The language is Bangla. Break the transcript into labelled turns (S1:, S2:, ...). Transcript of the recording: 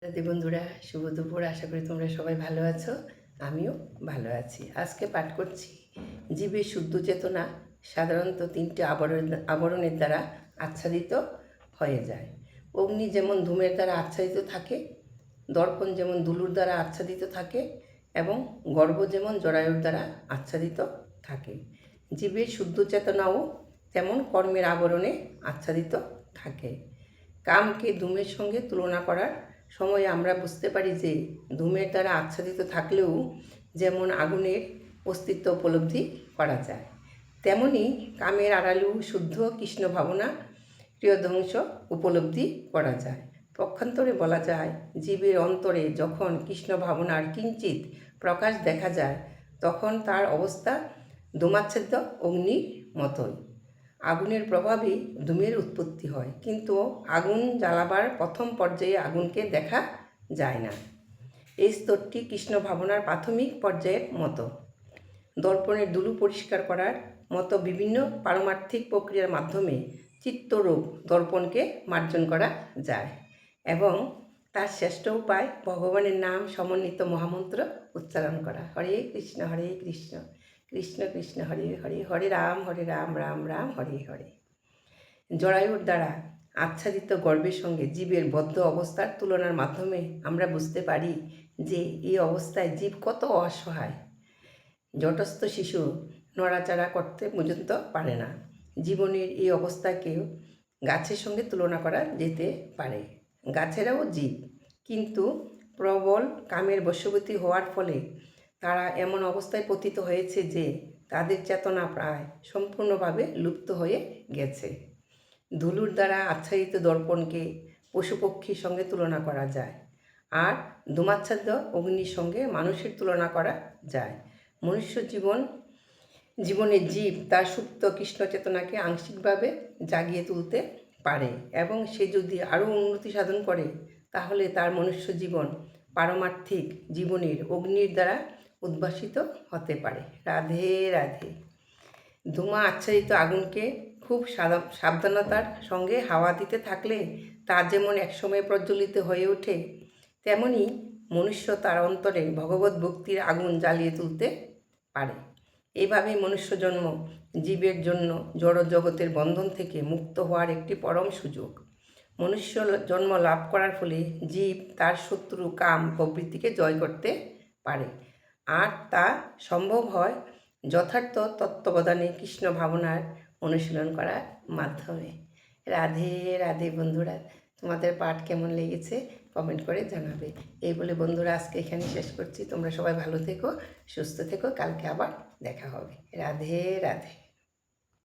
S1: রাধে বন্ধুরা, শুভ দুপুর। আশা করি তোমরা সবাই ভালো আছো, আমিও ভালো আছি। আজকে পাঠ করছি, জীবের শুদ্ধ চেতনা সাধারণত তিনটি আবরণের দ্বারা আচ্ছাদিত হয়ে যায়। অগ্নি যেমন ধূমের দ্বারা আচ্ছাদিত থাকে, দর্পণ যেমন দুলুর দ্বারা আচ্ছাদিত থাকে এবং গর্ভ যেমন জরায়ুর দ্বারা আচ্ছাদিত থাকে। জীবের শুদ্ধ চেতনাও তেমন কর্মের আবরণে আচ্ছাদিত থাকে। কামকে ধূমের সঙ্গে তুলনা করার সময় আমরা বুঝতে পারি যে ধূমের দ্বারা আচ্ছাদিত থাকলেও যেমন আগুনের অস্তিত্ব উপলব্ধি করা যায়, তেমনি কামের আড়ালেও শুদ্ধ কৃষ্ণ ভাবনা প্রিয়ধ্বংস উপলব্ধি করা যায়। পক্ষান্তরে বলা যায়, জীবের অন্তরে যখন কৃষ্ণ ভাবনার কিঞ্চিত প্রকাশ দেখা যায় তখন তার অবস্থা ধূমাচ্ছেদ্য অগ্নির মতোই। আগুনের প্রভাবে ধূমের উৎপত্তি হয়, কিন্তু আগুন জ্বালাবার প্রথম পর্যায়ে আগুনকে দেখা যায় না। এই স্তরটি কৃষ্ণ ভাবনার প্রাথমিক পর্যায়ের মতো। দর্পণের ধুলো পরিষ্কার করার মতো বিভিন্ন পারমার্থিক প্রক্রিয়ার মাধ্যমে চিত্তরূপ দর্পণকে মার্জন করা যায় এবং তার শ্রেষ্ঠ উপায় ভগবানের নাম সমন্বিত মহামন্ত্র উচ্চারণ করা। হরে কৃষ্ণ কৃষ্ণ কৃষ্ণ হরে হরে, হরে রাম রাম রাম হরে হরে। জরায়ুর দ্বারা আচ্ছাদিত গর্ভের সঙ্গে জীবের বদ্ধ অবস্থার তুলনার মাধ্যমে আমরা বুঝতে পারি যে এই অবস্থায় জীব কত অসহায়। জটস্থ শিশু নড়াচড়া করতে পর্যন্ত পারে না। জীবনের এই অবস্থাকেও গাছের সঙ্গে তুলনা করা যেতে পারে। গাছেরাও জীব, কিন্তু প্রবল কামের বশবর্তী হওয়ার ফলে তারা এমন অবস্থায় পতিত হয়েছে যে তাদের চেতনা প্রায় সম্পূর্ণভাবে লুপ্ত হয়ে গেছে। ধুলুর দ্বারা আচ্ছাদিত দর্পণকে পশুপক্ষীর সঙ্গে তুলনা করা যায়, আর ধূমাচ্ছাদ্য অগ্নির সঙ্গে মানুষের তুলনা করা যায়। মনুষ্য জীবনের জীব তার সুপ্ত কৃষ্ণ চেতনাকে আংশিকভাবে জাগিয়ে তুলতে পারে এবং সে যদি আরও উন্নতি সাধন করে তাহলে তার মনুষ্য জীবন পারমার্থিক জীবনের অগ্নির দ্বারা উদ্ভাসিত হতে পারে। রাধে রাধে। ধূমা আচ্ছাদিত আগুনকে খুব সাবধানতার সঙ্গে হাওয়া দিতে থাকলে তা যেমন একসময় প্রজ্বলিত হয়ে ওঠে, তেমনি মনুষ্য তার অন্তরে ভগবত ভক্তির আগুন জ্বালিয়ে তুলতে পারে। এইভাবে মনুষ্য জন্ম জীবের জন্য জড় জগতের বন্ধন থেকে মুক্ত হওয়ার একটি পরম সুযোগ। মনুষ্য জন্ম লাভ করার ফলে জীব তার শত্রু কাম প্রবৃত্তিকে জয় করতে পারে, আর তা সম্ভব হয় যথার্থ তত্ত্বাবধানে কৃষ্ণ ভাবনার অনুশীলন করার মাধ্যমে। রাধে রাধে বন্ধুরা, তোমাদের পাঠ কেমন লেগেছে কমেন্ট করে জানাবে। এই বলে বন্ধুরা আজকে এখানে শেষ করছি। তোমরা সবাই ভালো থেকো, সুস্থ থেকো। কালকে আবার দেখা হবে। রাধে রাধে।